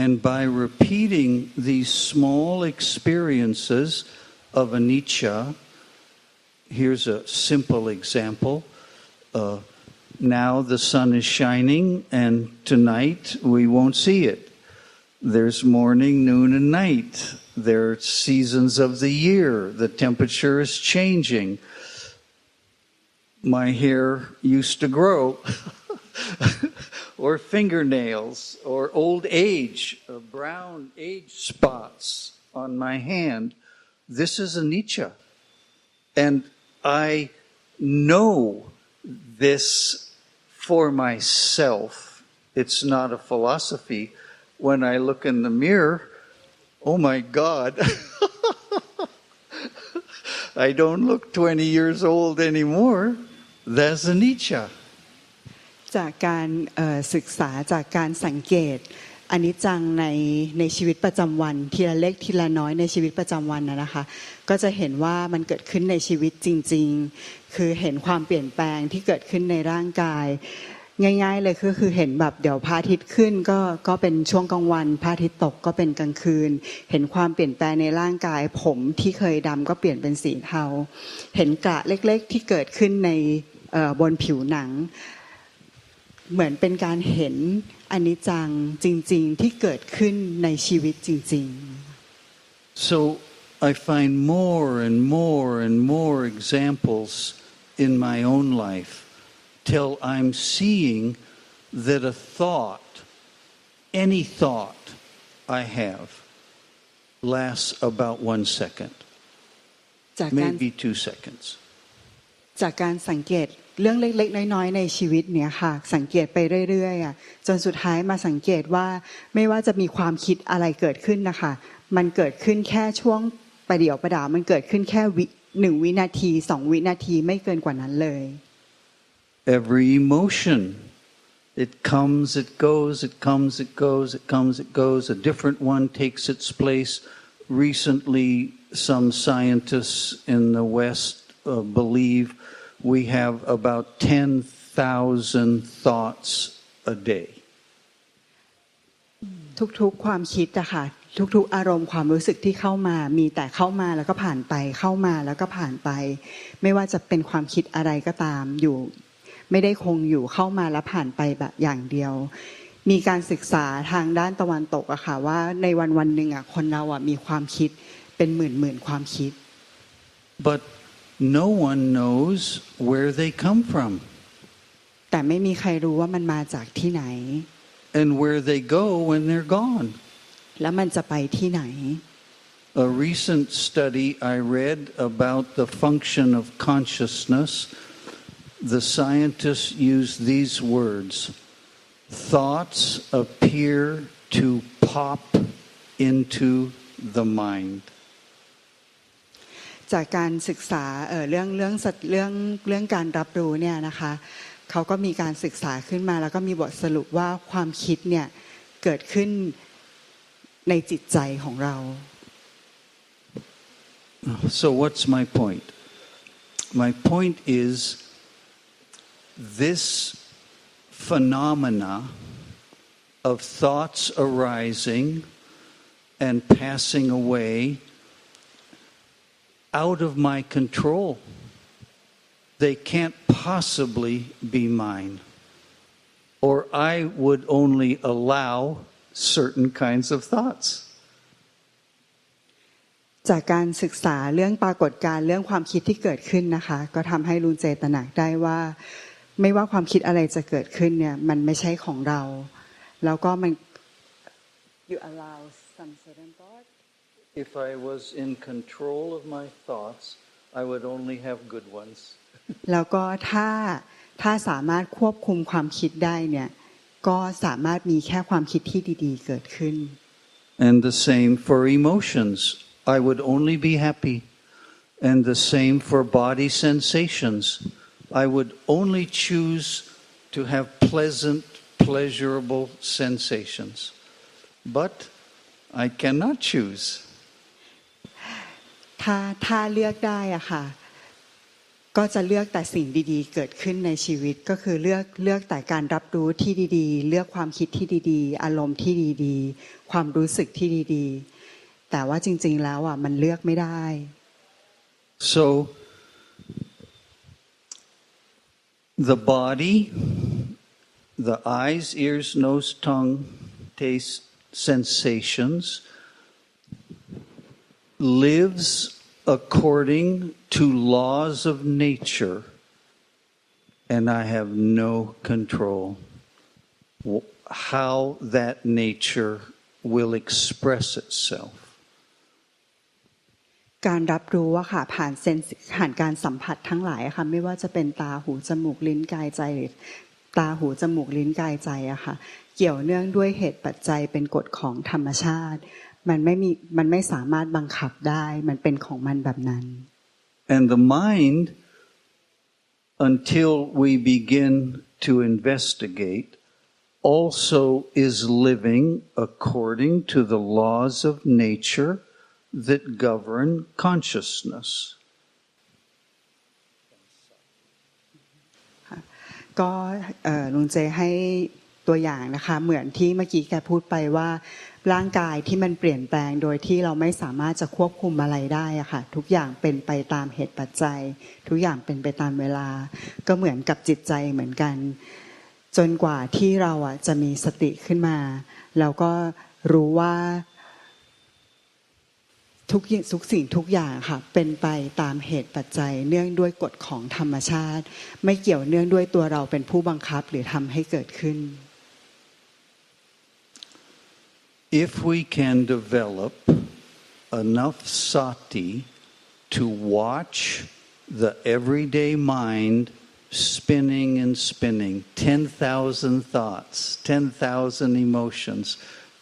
And by repeating these small experiences of anicca, here's a simple example. Now the sun is shining, and tonight we won't see it. There's morning, noon, and night. There are seasons of the year. The temperature is changing. My hair used to grow, or fingernails, or old age, brown age spots on my hand. This is anicca. And I know this for myself. It's not a philosophy. When I look in the mirror, oh my God, I don't look 20 years old anymore. That's anicca. จากการศึกษาจากการสังเกตอนิจจังในชีวิตประจำวันทีละเล็กทีละน้อยในชีวิตประจำวันนะคะก็จะเห็นว่ามันเกิดขึ้นในชีวิตจริงๆคือเห็นความเปลี่ยนแปลงที่เกิดขึ้นในร่างกายง่ายๆเลยคือเห็นแบบเดี๋ยวพระอาทิตย์ขึ้นก็เป็นช่วงกลางวันพระอาทิตย์ตกก็เป็นกลางคืนเห็นความเปลี่ยนแปลงในร่างกายผมที่เคยดำก็เปลี่ยนเป็นสีเทาเห็นกระเล็กๆที่เกิดขึ้นในบนผิวหนังเหมือนเป็นการเห็นอนิจจังจริงๆที่เกิดขึ้นในชีวิตจริงๆ So I find more and more and more examples in my own life till I'm seeing that a thought, any thought I have, lasts about 1 second, maybe 2 seconds. จากการสังเกตเรื่องเล็กๆน้อยๆในชีวิตเนี่ยค่ะสังเกตไปเรื่อยๆจนสุดท้ายมาสังเกตว่าไม่ว่าจะมีความคิดอะไรเกิดขึ้นนะคะมันเกิดขึ้นแค่ช่วงประเดี๋ยวประดาวมันเกิดขึ้นแค่1 วินาที2 วินาทีไม่เกินกว่านั้นเลย Every emotion, it comes, it goes, it comes, it goes, it comes, it goes. A different one takes its place. Recently, some scientists in the West believe we have about 10,000 thoughts a day. ทุกๆความคิดอะค่ะทุกๆอารมณ์ความรู้สึกที่เข้ามามีแต่เข้ามาแล้วก็ผ่านไปเข้ามาแล้วก็ผ่านไปไม่ว่าจะเป็นความคิดอะไรก็ตามอยู่ไม่ได้คงอยู่เข้ามาแล้วผ่านไปแบบอย่างเดียวมีการศึกษาทางด้านตะวันตกอะค่ะว่าในวันๆนึงอะคนเราอะมีความคิดเป็นหมื่นๆความคิด But no one knows where they come from. แต่ไม่มีใครรู้ว่ามันมาจากที่ไหน And where they go when they're gone. แล้วมันจะไปที่ไหน A recent study I read about the function of consciousness, the scientists use these words: thoughts appear to pop into the mind. จากการศึกษาเรื่องการรับรู้เนี่ยนะคะเขาก็มีการศึกษาขึ้นมาแล้วก็มีบทสรุปว่าความคิดเนี่ยเกิดขึ้นในจิตใจของเรา So what's my point? My point is this phenomena of thoughts arising and passing away out of my control. They can't possibly be mine. Or I would only allow certain kinds of thoughts. จากการศึกษาเรื่องปรากฏการณ์เรื่องความคิดที่เกิดขึ้นนะคะก็ทำให้ลุงเจตระหนักได้ว่าไม่ว่าความคิดอะไรจะเกิดขึ้นเนี่ยมันไม่ใช่ของเราแล้วก็มัน you allow some certain thoughts. If I was in control of my thoughts, I would only have good ones. แล้วก็ถ้าสามารถควบคุมความคิดได้เนี่ยก็สามารถมีแค่ความคิดที่ดีๆเกิดขึ้น And the same for emotions. I would only be happy. And the same for body sensations. I would only choose to have pleasant, pleasurable sensations. But I cannot choose. ถ้าเลือกได้อะค่ะ ก็จะเลือกแต่สิ่งดีๆเกิดขึ้นในชีวิตก็คือเลือกแต่การรับรู้ที่ดีๆเลือกความคิดที่ดีๆอารมณ์ที่ดีๆความรู้สึกที่ดีๆแต่ว่าจริงๆแล้วมันเลือกไม่ได้ So the body, the eyes, ears, nose, tongue, taste, sensations lives according to laws of nature, and I have no control how that nature will express itself. การรับรู้ค่ะผ่านการสัมผัสทั้งหลายค่ะไม่ว่าจะเป็นตาหูจมูกลิ้นกายใจหรือตาหูจมูกลิ้นกายใจค่ะเกี่ยวเนื่องด้วยเหตุปัจจัยเป็นกฎของธรรมชาติมันไม่สามารถบังคับได้มันเป็นของมันแบบนั้น And the mind, until we begin to investigate, also is living according to the laws of nature that govern consciousness. ก็ลุงเจให้ตัวอย่างนะคะเหมือนที่เมื่อกี้แกพูดไปว่าร่างกายที่มันเปลี่ยนแปลงโดยที่เราไม่สามารถจะควบคุมอะไรได้อะค่ะทุกอย่างเป็นไปตามเหตุปัจจัยทุกอย่างเป็นไปตามเวลาก็เหมือนกับจิตใจเหมือนกันจนกว่าที่เราจะมีสติขึ้นมาแล้วก็รู้ว่าทุกสิ่งทุกอย่างค่ะเป็นไปตามเหตุปัจจัยเนื่องด้วยกฎของธรรมชาติไม่เกี่ยวเนื่องด้วยตัวเราเป็นผู้บังคับหรือทำให้เกิดขึ้น If we can develop enough sati to watch the everyday mind spinning and spinning, 10,000 thoughts, 10,000 emotions,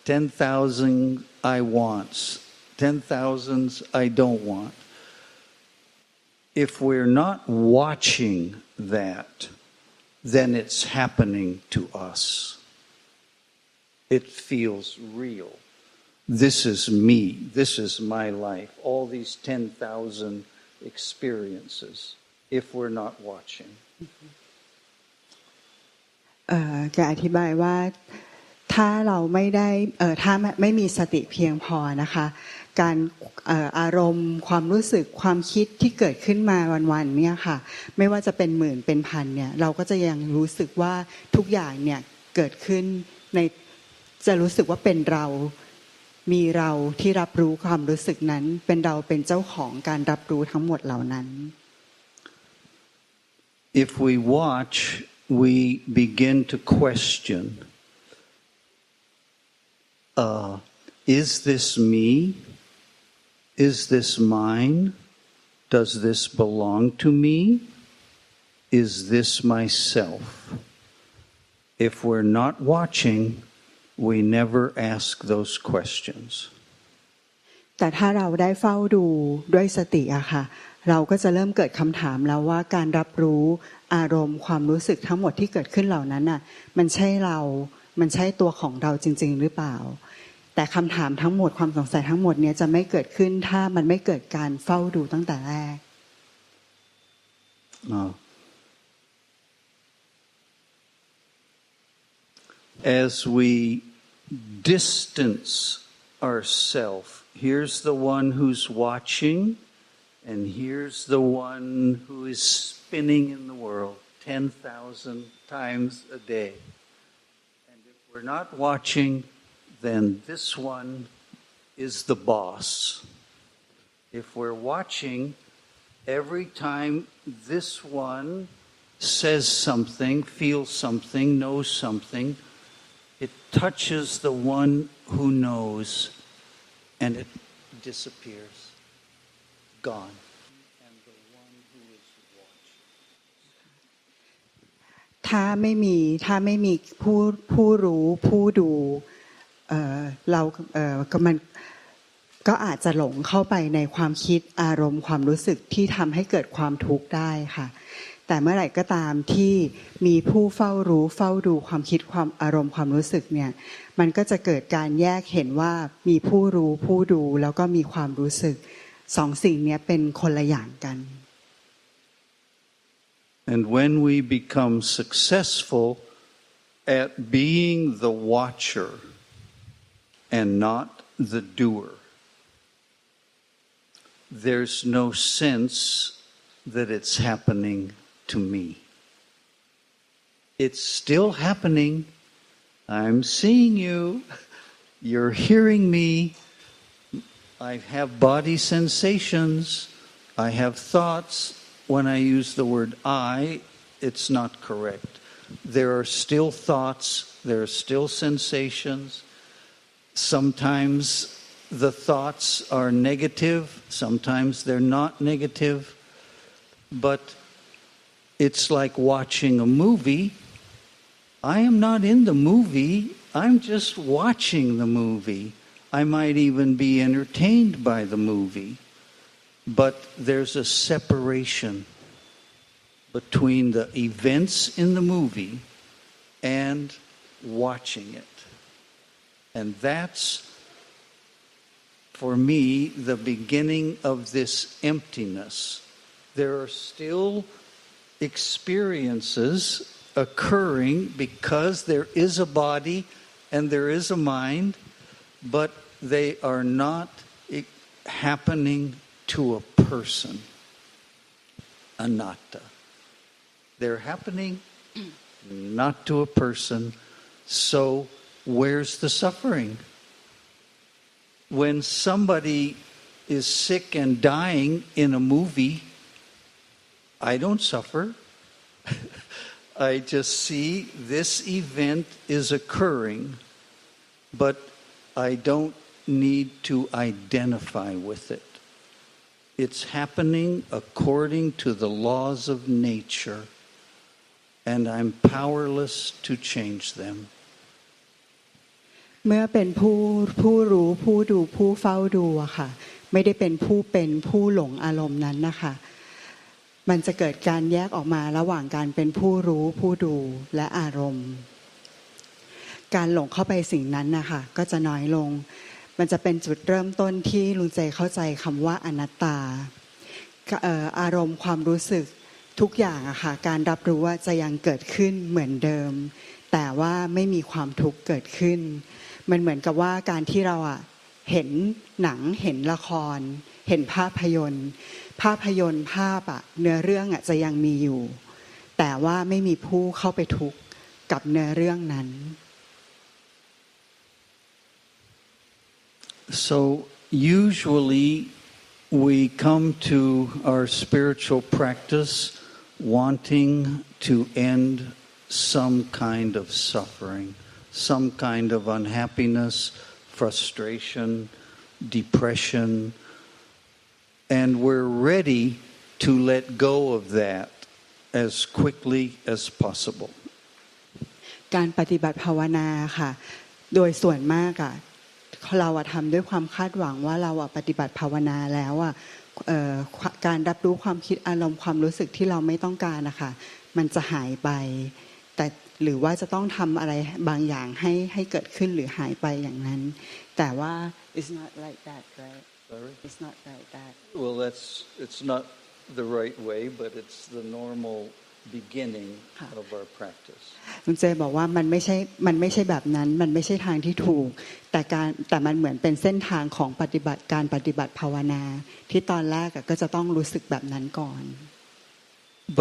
10,000 I wants, 10,000 I don't want. If we're not watching that, then it's happening to us. It feels real. This is me. This is my life. All these 10,000 experiences, if we're not watching. จะอธิบายว่าถ้าเราไม่ได้ถ้าไม่มีสติเพียงพอนะคะการอารมณ์ความรู้สึกความคิดที่เกิดขึ้นมาวันๆเนี่ยค่ะไม่ว่าจะเป็นหมื่นเป็นพันเนี่ยเราก็จะยังรู้สึกว่าทุกอย่างเนี่ยเกิดขึ้นในจะรู้สึกว่าเป็นเรามีเราที่รับรู้ความรู้สึกนั้นเป็นเราเป็นเจ้าของการรับรู้ทั้งหมดเหล่านั้น If we watch, we begin to question, is this me? Is this mine? Does this belong to me? Is this myself? If we're not watching, we never ask those questions. แต่ถ้าเราได้เฝ้าดูด้วยสติอะค่ะเราก็จะเริ่มเกิดคำถามแล้วว่าการรับรู้อารมณ์ความรู้สึกทั้งหมดที่เกิดขึ้นเหล่านั้นน่ะมันใช่เรามันใช่ตัวของเราจริงๆหรือเปล่าแต่คำถามทั้งหมดความสงสัยทั้งหมดเนี่ยจะไม่เกิดขึ้นถ้ามันไม่เกิดการเฝ้าดูตั้งแต่แรก As we distance ourselves, here's the one who's watching, and here's the one who is spinning in the world 10,000 times a day. And if we're not watching, then this one is the boss. If we're watching, every time this one says something, feels something, knows something, it touches the one who knows, and it disappears, gone. And the one who is watching. ถ้าไม่มีผู้รู้ผู้ดูเรามันก็อาจจะหลงเข้าไปในความคิดอารมณ์ความรู้สึกที่ทำให้เกิดความทุกข์ได้ค่ะแต่เมื่อไหร่ก็ตามที่มีผู้เฝ้ารู้เฝ้าดูความคิดความอารมณ์ความรู้สึกเนี่ยมันก็จะเกิดการแยกเห็นว่ามีผู้รู้ผู้ดูแล้วก็มีความรู้สึกสองสิ่งนี้เป็นคนละอย่างกัน And when we become successful at being the watcher and not the doer, there's no sense that it's happening to me. It's still happening. I'm seeing you. You're hearing me. I have body sensations. I have thoughts. When I use the word I, it's not correct. There are still thoughts. There are still sensations. Sometimes the thoughts are negative. Sometimes they're not negative. But it's like watching a movie. I am not in the movie. I'm just watching the movie. I might even be entertained by the movie. But there's a separation between the events in the movie and watching it. And that's, for me, the beginning of this emptiness. There are still experiences occurring because there is a body and there is a mind, but they are not happening to a person, anatta. They're happening not to a person, so where's the suffering? When somebody is sick and dying in a movie, I don't suffer. I just see this event is occurring, but I don't need to identify with it. It's happening according to the laws of nature, and I'm powerless to change them. เมื่อเป็นผู้รู้ผู้ดูผู้เฝ้าดูอะค่ะไม่ได้เป็นผู้หลงอารมณ์นั้นนะคะมันจะเกิดการแยกออกมาระหว่างการเป็นผู้รู้ผู้ดูและอารมณ์การหลงเข้าไปสิ่งนั้นนะคะก็จะน้อยลงมันจะเป็นจุดเริ่มต้นที่ลุงเจเข้าใจคำว่าอนัตตาอารมณ์ความรู้สึกทุกอย่างอะค่ะการรับรู้ว่าจะยังเกิดขึ้นเหมือนเดิมแต่ว่าไม่มีความทุกข์เกิดขึ้นมันเหมือนกับว่าการที่เราอะเห็นหนังเห็นละครเห็นภาพยนตร์ภาพอะเนื้อเรื่องอะจะยังมีอยู่แต่ว่าไม่มีผู้เข้าไปทุกข์กับเนื้อเรื่องนั้น So usually we come to our spiritual practice wanting to end some kind of suffering, some kind of unhappiness, frustration, depression, and we're ready to let go of that as quickly as possible. การปฏิบัติภาวนาค่ะโดยส่วนมากอะเราทำด้วยความคาดหวังว่าเราปฏิบัติภาวนาแล้วการรับรู้ความคิดอารมณ์ความรู้สึกที่เราไม่ต้องการนะคะมันจะหายไปแต่หรือว่าจะต้องทำอะไรบางอย่างให้เกิดขึ้นหรือหายไปอย่างนั้นแต่ว่า it's not like that right Sorry? it's not like that Well, it's not the right way, but it's the normal beginning of our practice. ลุงเจบอกว่ามันไม่ใช่แบบนั้นมันไม่ใช่ทางที่ถูกแต่มันเหมือนเป็นเส้นทางของการปฏิบัติภาวนาที่ตอนแรกก็จะต้องรู้สึกแบบนั้นก่อน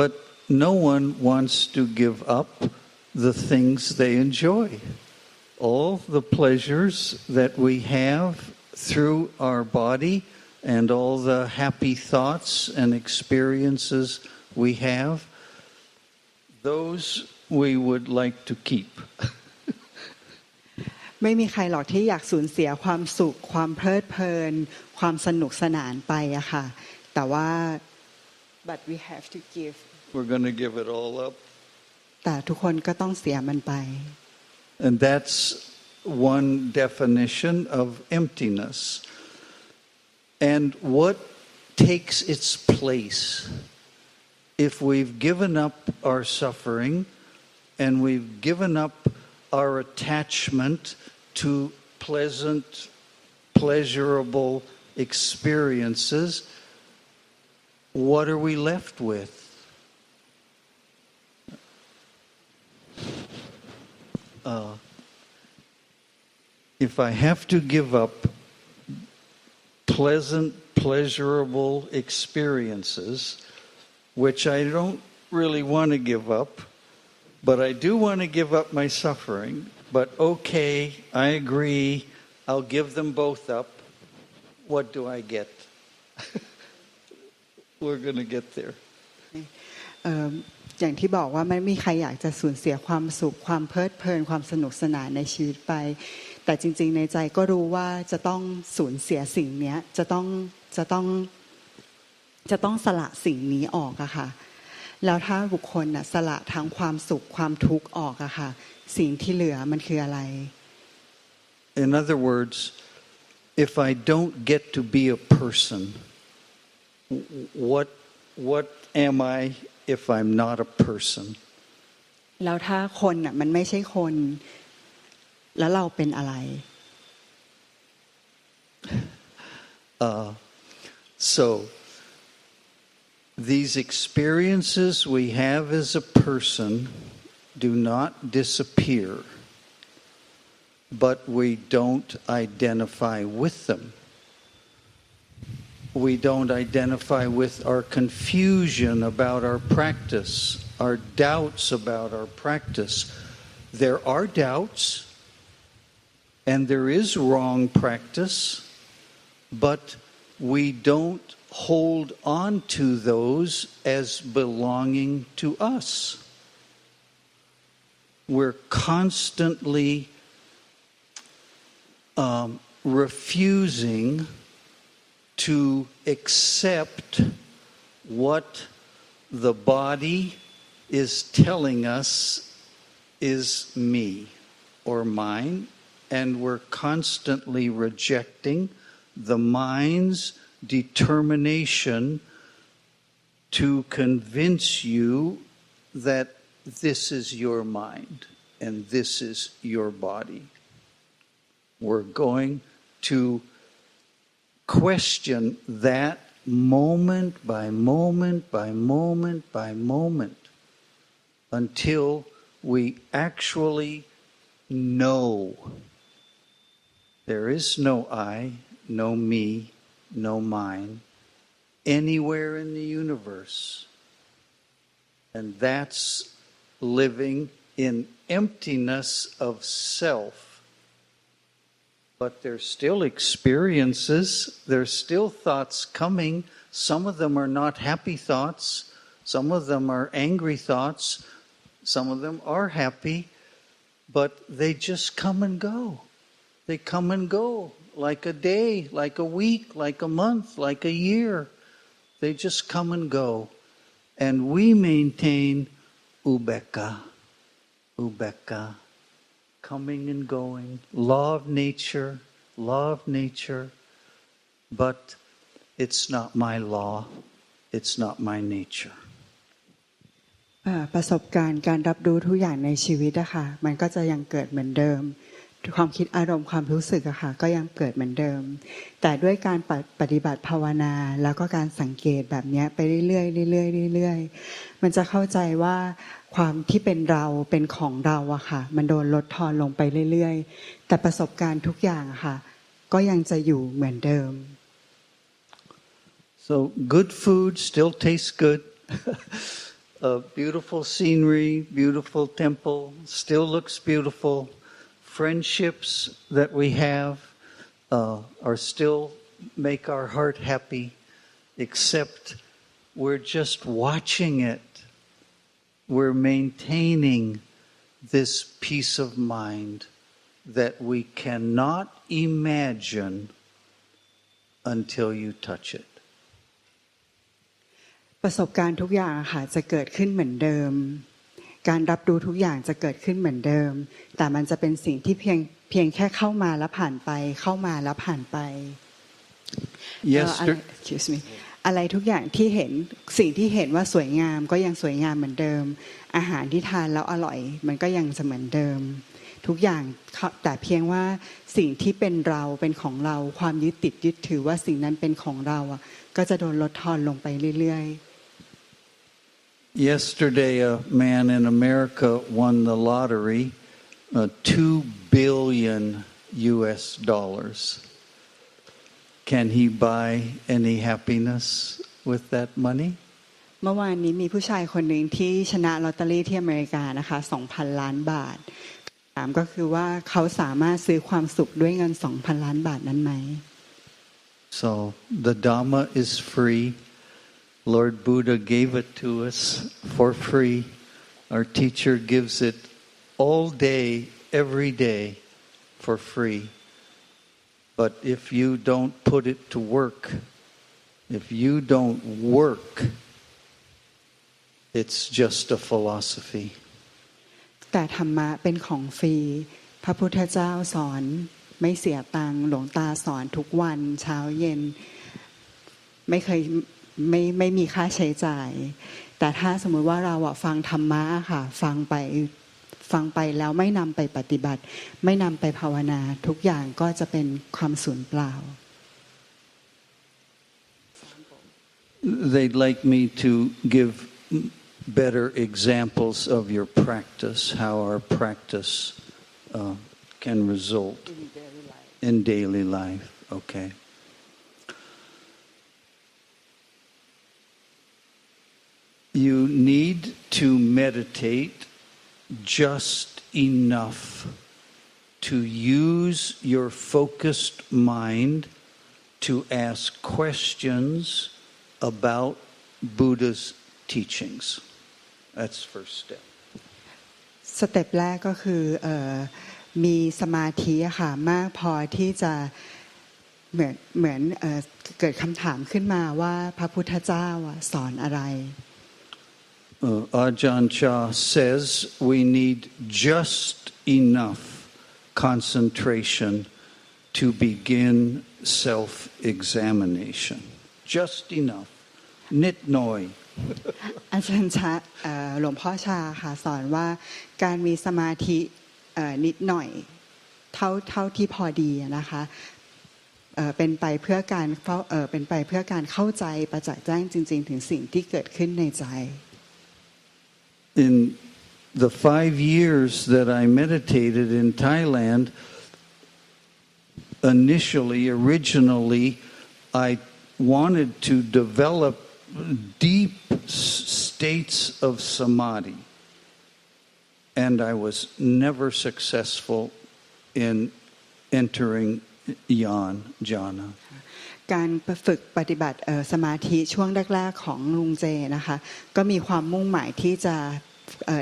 But no one wants to give up the things they enjoy. All the pleasures that we have through our body and all the happy thoughts and experiences we have, those we would like to keep. ไม่มีใครหรอกที่อยากสูญเสียความสุขความเพลิดเพลินความสนุกสนานไปอะค่ะแต่ว่า but we have to give We're going to give it all up. แต่ทุกคนก็ต้องเสียมันไป And that's one definition of emptiness. And what takes its place if we've given up our suffering and we've given up our attachment to pleasant, pleasurable experiences, what are we left with? if I have to give up pleasant, pleasurable experiences, which I don't really want to give up, but I do want to give up my suffering, but okay, I agree, I'll give them both up. What do I get? We're going to get there. อย่างที่บอกว่าไม่มีใครอยากจะสูญเสียความสุขความเพลิดเพลินความสนุกสนานในชีวิตไปแต่จริงๆในใจก็รู้ว่าจะต้องสูญเสียสิ่งนี้จะต้องสละสิ่งนี้ออกอะค่ะแล้วถ้าบุคคลสละทั้งความสุขความทุกข์ออกอะค่ะสิ่งที่เหลือมันคืออะไร In other words, if I don't get to be a person, what am I if I'm not a person? แล้วถ้าคนมันไม่ใช่คนแล้วเราเป็นอะไร So these experiences we have as a person do not disappear, but we don't identify with them. We don't identify with our confusion about our practice, our doubts about our practice. There are doubts, and there is wrong practice, but we don't hold on to those as belonging to us. We're constantly refusing to accept what the body is telling us is me or mine, and we're constantly rejecting the mind's determination to convince you that this is your mind and this is your body. We're going to question that moment by moment by moment by moment until we actually know there is no I, no me, no mine anywhere in the universe. And that's living in emptiness of self. But there's still experiences, there's still thoughts coming. Some of them are not happy thoughts, some of them are angry thoughts, some of them are happy, but they just come and go. They come and go like a day, like a week, like a month, like a year. They just come and go. And we maintain ubeka, coming and going, law of nature, but it's not my law, it's not my nature. ประสบการณ์การรับรู้ทุกอย่างในชีวิตอะค่ะมันก็จะยังเกิดเหมือนเดิมความคิดอารมณ์ความรู้สึกอะค่ะก็ยังเกิดเหมือนเดิมแต่ด้วยการปฏิบัติภาวนาแล้วก็การสังเกตแบบนี้ไปเรื่อยๆมันจะเข้าใจว่าความที่เป็นเราเป็นของเราอะค่ะมันโดนลดทอนลงไปเรื่อยๆแต่ประสบการณ์ทุกอย่างอะค่ะก็ยังจะอยู่เหมือนเดิม So good food still tastes good. Beautiful scenery, beautiful temple, still looks beautiful. Friendships that we have are still make our heart happy, except we're just watching it. We're maintaining this peace of mind that we cannot imagine until you touch it. ประสบการณ์ทุกอย่างค่ะจะเกิดขึ้นเหมือนเดิมการรับรู้ทุกอย่างจะเกิดขึ้นเหมือนเดิมแต่มันจะเป็นสิ่งที่เพียงแค่เข้ามาแล้วผ่านไปเข้ามาแล้วผ่านไป Yes, excuse me อะไรทุกอย่างที่เห็นสิ่งที่เห็นว่าสวยงามก็ยังสวยงามเหมือนเดิมอาหารที่ทานแล้วอร่อยมันก็ยังจะเหมือนเดิมทุกอย่างแต่เพียงว่าสิ่งที่เป็นเราเป็นของเราความยึดติดยึดถือว่าสิ่งนั้นเป็นของเราก็จะโดนลดทอนลงไปเรื่อยๆYesterday, a man in America won the lottery, $2 billion US. Can he buy any happiness with that money? เมื่อวานนี้มีผู้ชายคนหนึ่งที่ชนะลอตเตอรี่ที่อเมริกานะคะ 2,000 ล้านบาทถามก็คือว่าเขาสามารถซื้อความสุขด้วยเงิน 2,000 ล้านบาทนั้นไหม So the Dhamma is free. Lord Buddha gave it to us for free. Our teacher gives it all day, every day for free. But if you don't put it to work, if you don't work, it's just a philosophy. แต่ธรรมะเป็นของฟรีพระพุทธเจ้าสอนไม่เสียตังค์หลวงตาสอนทุกวันเช้าเย็นไม่เคยไม่มีค่าใช้จ่ายแต่ถ้าสมมุติว่าเราฟังธรรมะค่ะฟังไปแล้วไม่นำไปปฏิบัติไม่นำไปภาวนาทุกอย่างก็จะเป็นความสูญเปล่า They'd like me to give better examples of your practice, how our practice can result in daily life. Okay. You need to meditate just enough to use your focused mind to ask questions about Buddha's teachings. That's first step. สเต็ปแรกก็คือมีสมาธิค่ะมากพอที่จะเหมือนเกิดคำถามขึ้นมาว่าพระพุทธเจ้าสอนอะไร Ajahn Chah says we need just enough concentration to begin self-examination. Just enough. Nit noi. อาจารย์ชาหลวงพ่อชาค่ะสอนว่าการมีสมาธินิดหน่อยเท่าที่พอดีนะคะเป็นไปเพื่อการเข้าใจประจักษ์แจ้งจริงๆถึงสิ่งที่เกิดขึ้นในใจ In the 5 years that I meditated in Thailand, originally, I wanted to develop deep states of samadhi, and I was never successful in entering jhana. การฝึกปฏิบัติสมาธิช่วงแรกๆของลุงเจนะคะก็มีความมุ่งหมายที่จะ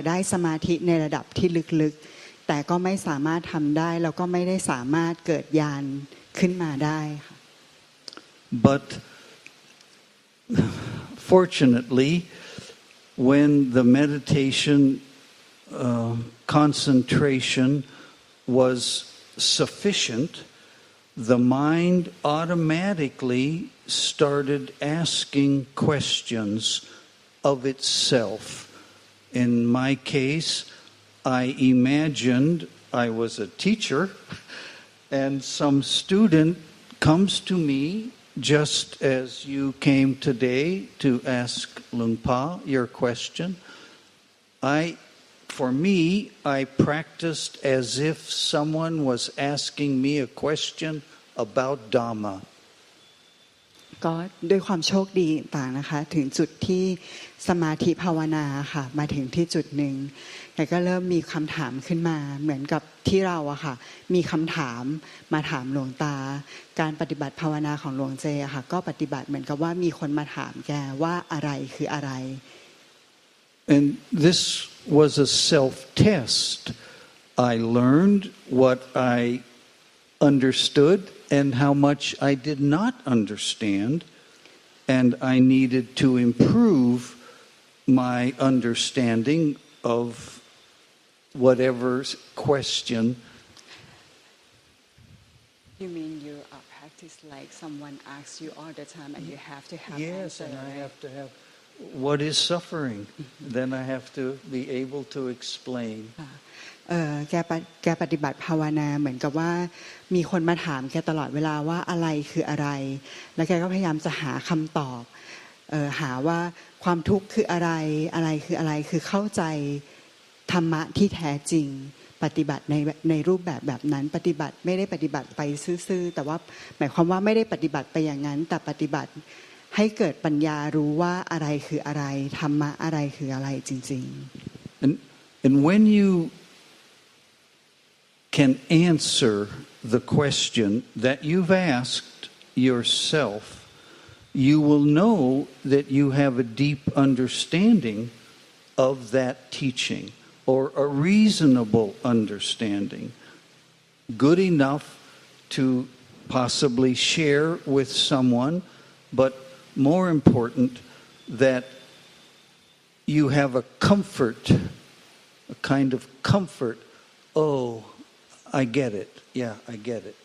ได้สมาธิในระดับที่ลึกๆแต่ก็ไม่สามารถทำได้แล้วก็ไม่ได้สามารถเกิดญาณขึ้นมาได้ค่ะ But fortunately, when the meditation concentration was sufficient, the mind automatically started asking questions of itself. In my case, I imagined I was a teacher and some student comes to me just as you came today to ask Luangpa your question. For me, I practiced as if someone was asking me a question about Dhamma. ก็ด้วยความโชคดีต่างนะคะถึงจุดที่สมาธิภาวนาค่ะมาถึงที่จุดหนึ่งแต่ก็เริ่มมีคำถามขึ้นมาเหมือนกับที่เราอะค่ะมีคำถามมาถามหลวงตาการปฏิบัติภาวนาของหลวงเจอะค่ะก็ปฏิบัติเหมือนกับว่ามีคนมาถามแกว่าอะไรคืออะไร And this was a self-test. I learned what I understood and how much I did not understand, and I needed to improve my understanding of whatever question. You mean you practice like someone asks you all the time and you have to have Yes, answer, and I right? have to have what is suffering. Then I have to be able to explain. แกปฏิบัติภาวนาเหมือนกับว่ามีคนมาถามแกตลอดเวลาว่าอะไรคืออะไรแล้วแกก็พยายามจะหาคำตอบหาว่าความทุกข์คืออะไรอะไรคืออะไรคือเข้าใจธรรมะที่แท้จริงป ปฏิบัติในรูปแบบนั้นปฏิบัติไม่ได้ปฏิบัติไปซื่อๆแต่ว่าหมายความว่าไม่ได้ปฏิบัติไปอย่างนั้นแต่ปฏิบัติให้เกิดปัญญารู้ว่าอะไรคืออะไรธรรมะอะไรคืออะไรจริงๆ and when you can answer the question that you've asked yourself, you will know that you have a deep understanding of that teaching, or a reasonable understanding, good enough to possibly share with someone, but more important, that you have a comfort, a kind of comfort. Oh, I get it. Yeah, I get it.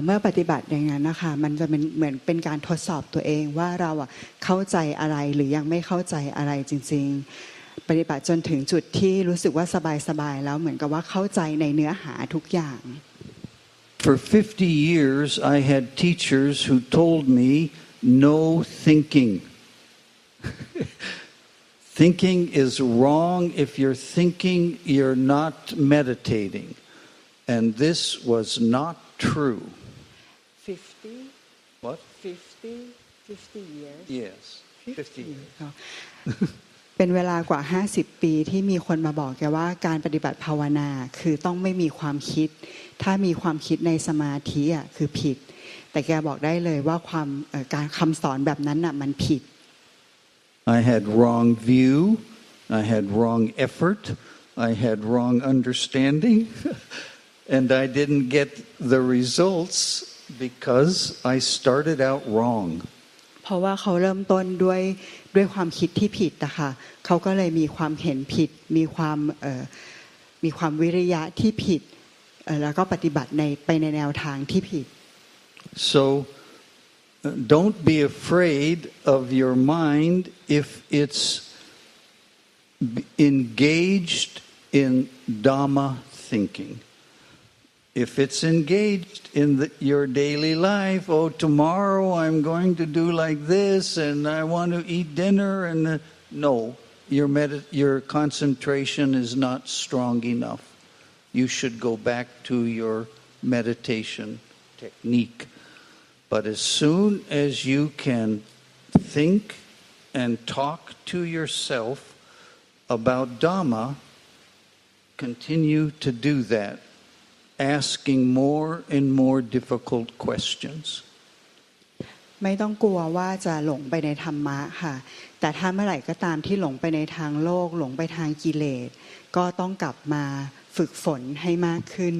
เมื่อปฏิบัติอย่างนั้นนะคะมันจะเป็นเหมือนเป็นการทดสอบตัวเองว่าเราเข้าใจอะไรหรือยังไม่เข้าใจอะไรจริงๆปฏิบัติจนถึงจุดที่รู้สึกว่าสบายๆแล้วเหมือนกับว่าเข้าใจในเนื้อหาทุกอย่าง For 50 years I had teachers who told me no thinking. Thinking is wrong. If you're thinking, you're not meditating. And this was not true. 50 What? 50 years Yes, 50 years. เป็นเวลากว่า50ปีที่มีคนมาบอกแกว่าการปฏิบัติภาวนาคือต้องไม่มีความคิดถ้ามีความคิดในสมาธิคือผิดแต่แกบอกได้เลยว่าการคำสอนแบบนั้นมันผิด I had wrong view, I had wrong effort, I had wrong understanding, and I didn't get the results because I started out wrong. เพราะว่าเขาเริ่มต้นด้วยความคิดที่ผิดนะคะเขาก็เลยมีความเห็นผิดมีความวิริยะที่ผิดแล้วก็ปฏิบัติไปในแนวทางที่ผิด So don't be afraid of your mind if it's engaged in Dhamma thinking. If it's engaged in your daily life, oh, tomorrow I'm going to do like this and I want to eat dinner, and no, your concentration is not strong enough. You should go back to your meditation technique. But as soon as you can think and talk to yourself about Dhamma, continue to do that, asking more and more difficult questions. ไม่ต้องกลัวว่าจะหลงไปในธรรมะค่ะแต่ถ้าเมื่อไหร่ก็ตามที่หลงไปในทางโลกหลงไปทางกิเลสก็ต้องกลับมาฝึกฝนให้มากขึ้น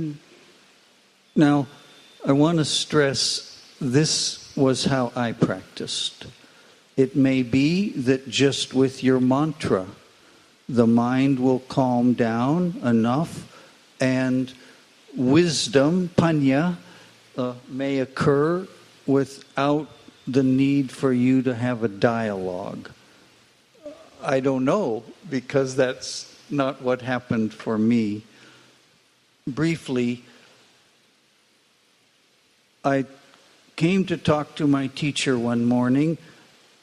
Now, I want to stress this was how I practiced. It may be that just with your mantra, the mind will calm down enough and wisdom, panya, may occur without the need for you to have a dialogue. I don't know, because that's not what happened for me. Briefly, I came to talk to my teacher one morning,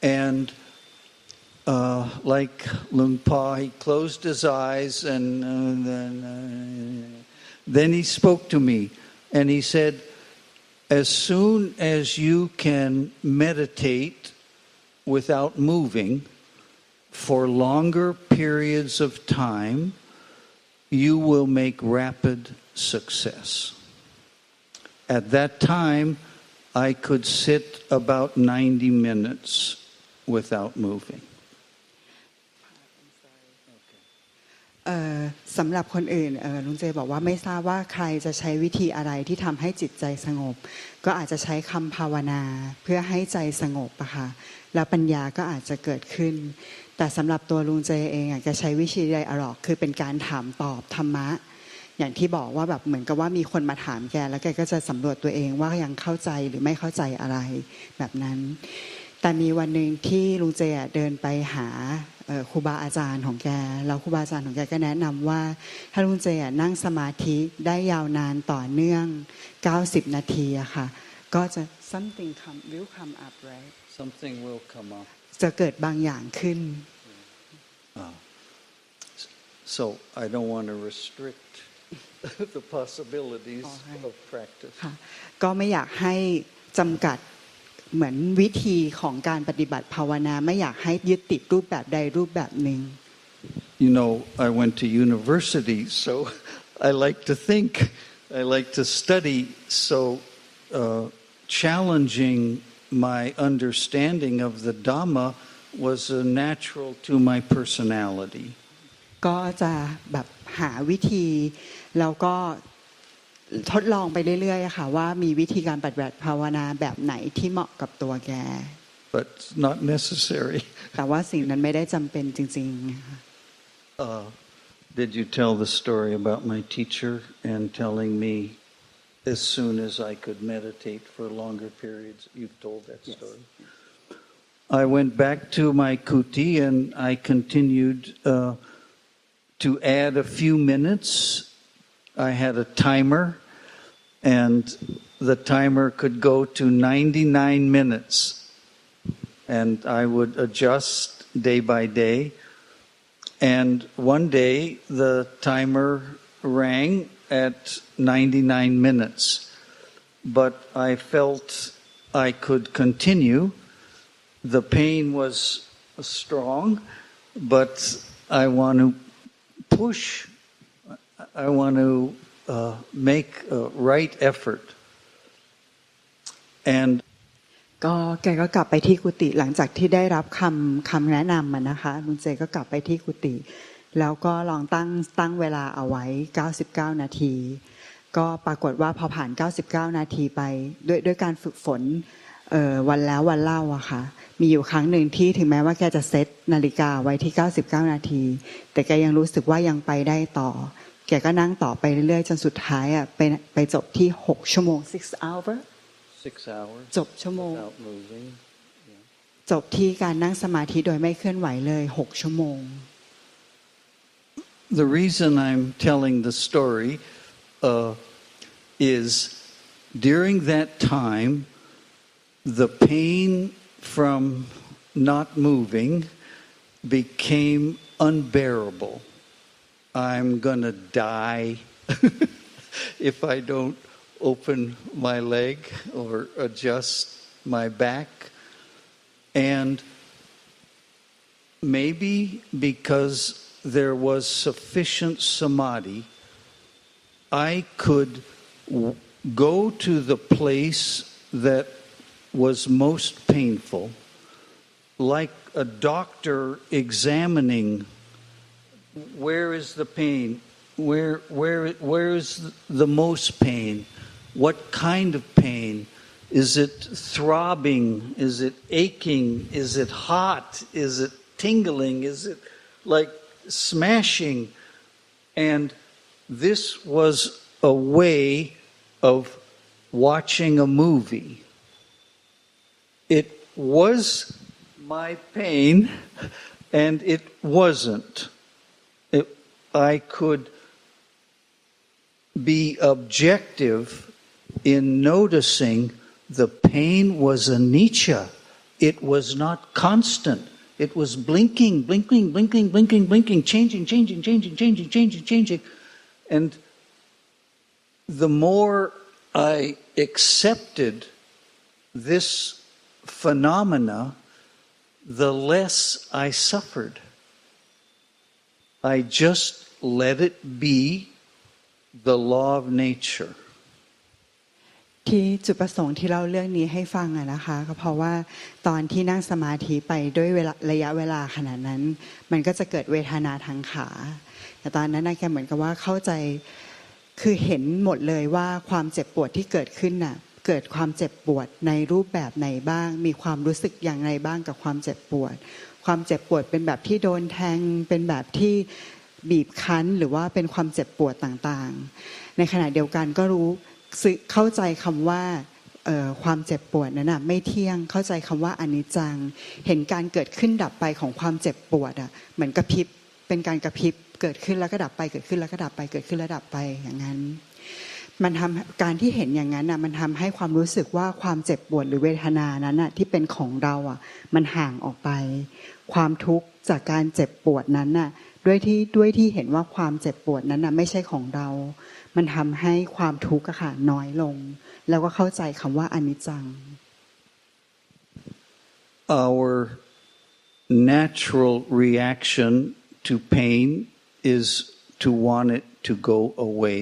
and like Luang Pa, he closed his eyes and then he spoke to me and he said, as soon as you can meditate without moving for longer periods of time, you will make rapid success. At that time, I could sit about 90 minutes without moving. สำหรับคนอื่นลุงเจบอกว่าไม่ทราบว่าใครจะใช้วิธีอะไรที่ทำให้จิตใจสงบก็อาจจะใช้คำภาวนาเพื่อให้ใจสงบอะค่ะแล้วปัญญาก็อาจจะเกิดขึ้นแต่สำหรับตัวลุงเจเองจะใช้วิธีใดหรอกคือเป็นการถามตอบธรรมะอย่างที่บอกว่าแบบเหมือนกับว่ามีคนมาถามแกแล้วแกก็จะสำรวจตัวเองว่ายังเข้าใจหรือไม่เข้าใจอะไรแบบนั้นแต่มีวันหนึ่งที่ลุงเจเดินไปหาครูบาอาจารย์ของแกแล้วครูบาอาจารย์ของแกก็แนะนำว่าถ้าลุงเจนั่งสมาธิได้ยาวนานต่อเนื่อง90นาทีอะค่ะก็จะ something will come up right Something will come up. จะเกิดบางอย่างขึ้น so I don't want to restrict the possibilities of practice. ก็ไม่อยากให้จำกัดเหมือนวิธีของการปฏิบัติภาวนาไม่อยากให้ยึดติดรูปแบบใดรูปแบบหนึ่ง You know, I went to university, so I like to think, I like to study, so challenging my understanding of the Dhamma was natural to my personality. ก็จะแบบหาวิธีแล้วก็ทดลองไปเรื่อยๆค่ะว่ามีวิธีการปฏิบัติภาวนาแบบไหนที่เหมาะกับตัวแก But it's not necessary. แต่ว่าสิ่งนั้นไม่ได้จำเป็นจริงๆ Did you tell the story about my teacher and telling me as soon as I could meditate for longer periods? You've told that story. I went back to my kuti and I continued to add a few minutes. I had a timer and the timer could go to 99 minutes and I would adjust day by day. And one day the timer rang at 99 minutes, but I felt I could continue. The pain was strong, but I want to push. I want to make a right effort. And ก็แกก็กลับไปที่กุฏิหลังจากที่ได้รับคำแนะนำมานะคะลุงเจก็กลับไปที่กุฏิแล้วก็ลองตั้งเวลาเอาไว้99นาทีก็ปรากฏว่าพอผ่าน99นาทีไปด้วยการฝึกฝนวันแล้ววันเล่าอะค่ะมีอยู่ครั้งหนึ่งที่ถึงแม้ว่าแกจะเซตนาฬิกาไว้ที่99นาทีแต่แกยังรู้สึกว่ายังไปได้ต่อแกก็นั่งต่อไปเรื่อยๆจนสุดท้ายอะไปจบที่6ชั่วโมง6 hours จบชั่วโมงจบที่การนั่งสมาธิโดยไม่เคลื่อนไหวเลย6ชั่วโมง The reason I'm telling the story is during that time the pain from not moving became unbearable. I'm gonna die if I don't open my leg or adjust my back. And maybe because there was sufficient samadhi, I could go to the place that was most painful, like a doctor examining where is the pain, where is the most pain, what kind of pain, is it throbbing, is it aching, is it hot, is it tingling, is it like smashing? And this was a way of watching a movie. It was my pain and it wasn't. I could be objective in noticing the pain was anicca. It was not constant. It was blinking, changing. And the more I accepted this phenomena, the less I suffered. I just let it be the law of nature. ที่จุดประสงค์ที่เล่าเรื่องนี้ให้ฟังนะคะก็เพราะว่าตอนที่นั่งสมาธิไปด้วยระยะเวลาขนาดนั้นมันก็จะเกิดเวทนาทางขาแต่ตอนนั้นแกเหมือนกับว่าเข้าใจคือเห็นหมดเลยว่าความเจ็บปวดที่เกิดขึ้นน่ะเกิดความเจ็บปวดในรูปแบบไหนบ้างมีความรู้สึกอย่างไรบ้างกับความเจ็บปวดความเจ็บปวดเป็นแบบที่โดนแทงเป็นแบบที่บีบคั้นหรือว่าเป็นความเจ็บปวดต่างๆในขณะเดียวกันก็รู้เข้าใจคำว่าความเจ็บปวดนั้นไม่เที่ยงเข้าใจคำว่าอนิจจังเห็นการเกิดขึ้นดับไปของความเจ็บปวดเหมือนกระพริบเป็นการกระพริบเกิดขึ้นแล้วก็ดับไปเกิดขึ้นแล้วก็ดับไปเกิดขึ้นแล้วดับไปอย่างนั้นมันทำการที่เห็นอย่างนั้นมันทำให้ความรู้สึกว่าความเจ็บปวดหรือเวทนานั้นที่เป็นของเรามันห่างออกไปความทุกข์จากการเจ็บปวดนั้น ด้วยที่เห็นว่าความเจ็บปวดนั้นนะไม่ใช่ของเรามันทำให้ความทุกข์ค่ะน้อยลงแล้วก็เข้าใจคำว่าอนิจจัง Our natural reaction to pain is to want it to go away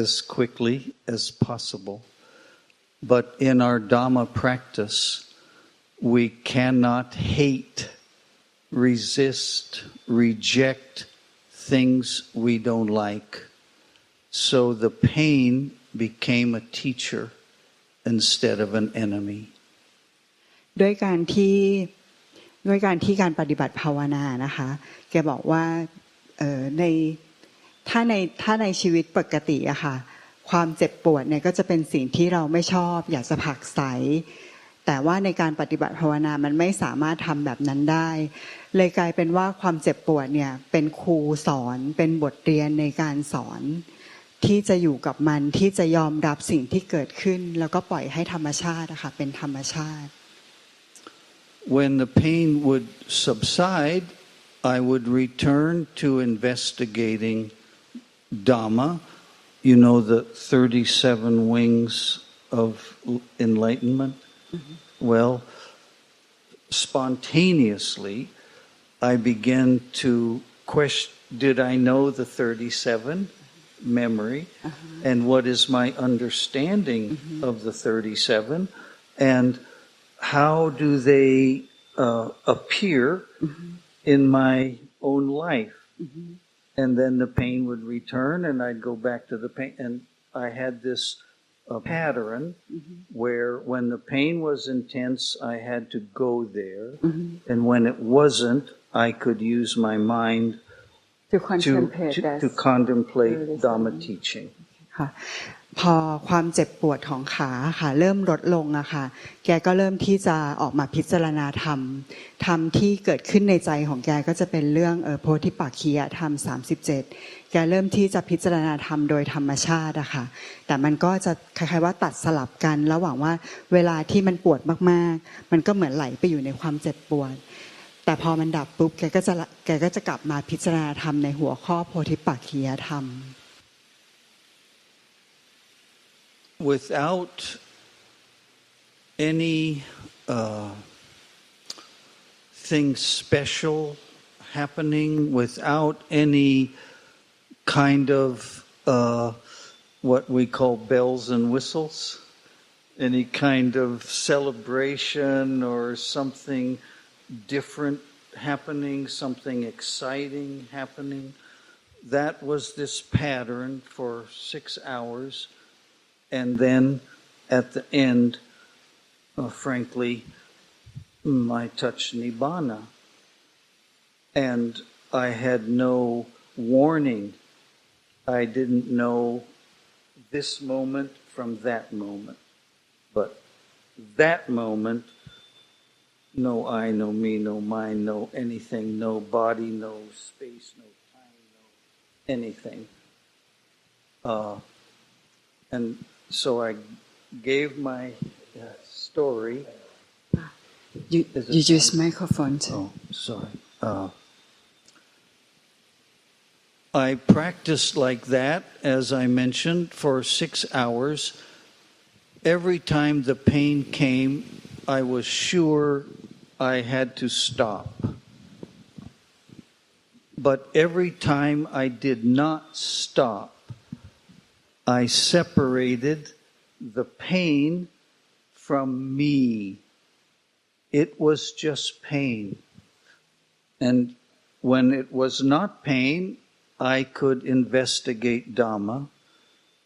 as quickly as possible. But in our Dhamma practice, we cannot hate, resist, reject things we don't like. So the pain became a teacher instead of an enemy. ด้วยการที่การปฏิบัติภาวนานะคะแกบอกว่าถ้าในชีวิตปกติอะค่ะความเจ็บปวดเนี่ยก็จะเป็นสิ่งที่เราไม่ชอบอยากจะผลักไสแต่ว่าในการปฏิบัติภาวนามันไม่สามารถทำแบบนั้นได้เลยกลายเป็นว่าความเจ็บปวดเนี่ยเป็นครูสอนเป็นบทเรียนในการสอนที่จะอยู่กับมันที่จะยอมรับสิ่งที่เกิดขึ้นแล้วก็ปล่อยให้ธรรมชาติอะค่ะเป็นธรรมชาติ When the pain would subside, I would return to investigating Dhamma, you know, the 37 wings of enlightenment. Mm-hmm. Well, spontaneously, I began to question, did I know the 37 memory? Uh-huh. And what is my understanding mm-hmm. of the 37? And how do they appear mm-hmm. in my own life? Mm-hmm. And then the pain would return and I'd go back to the pain. And I had this pattern mm-hmm. where when the pain was intense, I had to go there. Mm-hmm. And when it wasn't, I could use my mind to contemplate Dhamma teaching. พอความเจ็บปวดของขาค่ะเริ่มลดลงอะค่ะแกก็เริ่มที่จะออกมาพิจารณาธรรมที่เกิดขึ้นในใจของแกก็จะเป็นเรื่องโพธิปักขิยธรรม37แกเริ่มที่จะพิจารณาธรรมโดยธรรมชาติอะค่ะแต่มันก็จะคล้ายๆว่าตัดสลับกันระหว่างว่าเวลาที่มันปวดมากๆมันก็เหมือนไหลไปอยู่ในความเจ็บปวดแต่พอมันดับปุ๊บแกก็จะกลับมาพิจารณาธรรมในหัวข้อโพธิปักขิยธรรมWithout any thing special happening, without any kind of what we call bells and whistles, any kind of celebration or something different happening, something exciting happening, that was this pattern for 6 hours. And then at the end, frankly, I touched Nibbana. And I had no warning. I didn't know this moment from that moment. But that moment, no I, no me, no mine, no anything, no body, no space, no time, no anything. And so I gave my story. You use microphone too. Oh, sorry. I practiced like that, as I mentioned, for 6 hours. Every time the pain came, I was sure I had to stop. But every time I did not stop, I separated the pain from me. It was just pain. And when it was not pain, I could investigate Dhamma.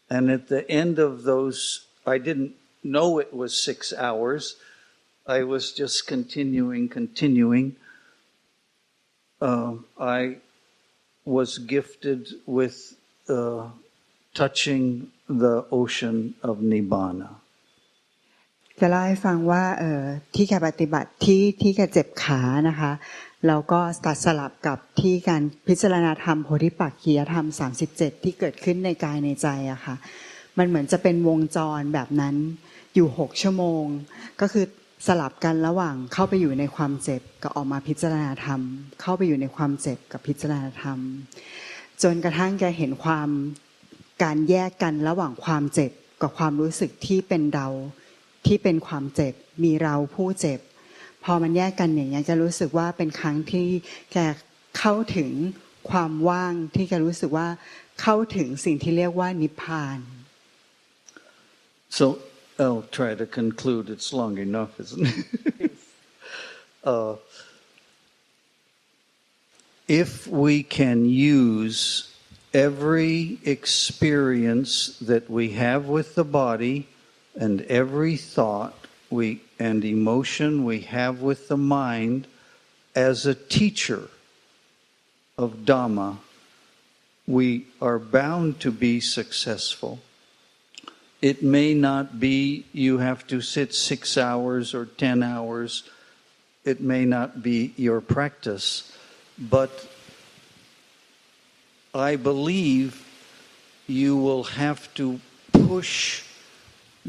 And at the end of those, I didn't know it was 6 hours. I was just continuing. I was gifted with touching the ocean of Nibbana จะเล่าให้ฟังว่าที่แกปฏิบัติที่แกเจ็บขานะคะแล้วก็ตัดสลับกับที่การพิจารณาธรรมโพธิปักขิยธรรม37ที่เกิดขึ้นในกายในใจอะค่ะมันเหมือนจะเป็นวงจรแบบนั้นอยู่6 ชั่วโมงก็คือ สลับกันระหว่างเข้าไปอยู่ในความเจ็บกับออกมาพิจารณาธรรมเข้าไปอยู่ในความเจ็บกับพิจารณาธรรมจนกระทั่งแกเห็นความการแยกกันระหว่างความเจ็บกับความรู้สึกที่เป็นเราที่เป็นความเจ็บมีเราผู้เจ็บพอมันแยกกันอย่างนี้แกรู้สึกว่าเป็นครั้งที่แกเข้าถึงความว่างที่แกรู้สึกว่าเข้าถึงสิ่งที่เรียกว่านิพพาน So I'll try to conclude. It's long enough, isn't it? If we can use every experience that we have with the body and every thought and emotion we have with the mind as a teacher of Dhamma, we are bound to be successful. It may not be you have to sit 6 hours or 10 hours. It may not be your practice, but I believe you will have to push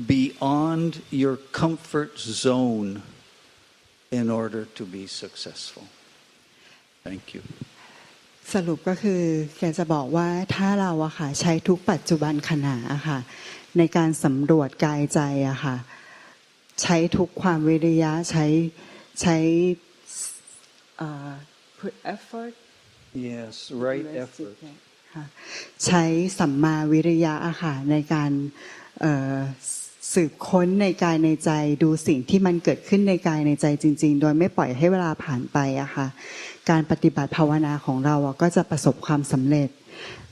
beyond your comfort zone in order to be successful. Thank you. สรุปก็คือแกจะบอกว่าถ้าเราอะค่ะใช้ทุกปัจจุบันขณะอะค่ะในการสำรวจกายใจอะค่ะใช้ทุกความวิริยะใช้put effort Yes, right effort. ใช้สัมมาวิริยะอะค่ะในการสืบค้นในกายในใจดูสิ่งที่มันเกิดขึ้นในกายในใจจริงๆโดยไม่ปล่อยให้เวลาผ่านไปอะค่ะการปฏิบัติภาวนาของเราก็จะประสบความสำเร็จ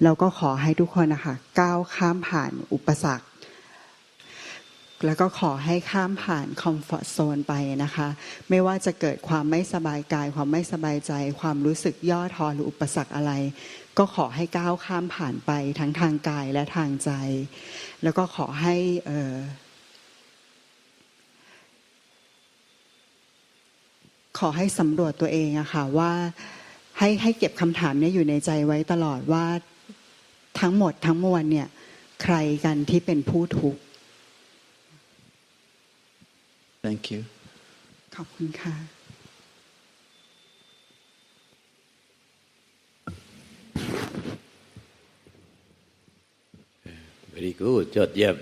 แล้วก็ขอให้ทุกคนนะคะก้าวข้ามผ่านอุปสรรคแล้วก็ขอให้ข้ามผ่านคอมฟอร์ตโซนไปนะคะไม่ว่าจะเกิดความไม่สบายกายความไม่สบายใจความรู้สึกย่อท้อหรืออุปสรรคอะไรก็ขอให้ก้าวข้ามผ่านไปทั้งทางกายและทางใจแล้วก็ขอให้สำรวจตัวเองอะค่ะว่าให้เก็บคำถามนี้อยู่ในใจไว้ตลอดว่าทั้งหมดทั้งมวลเนี่ยใครกันที่เป็นผู้ทุกข์ Thank you. ขอบคุณค่ะ Very good ยอดเยี่ยม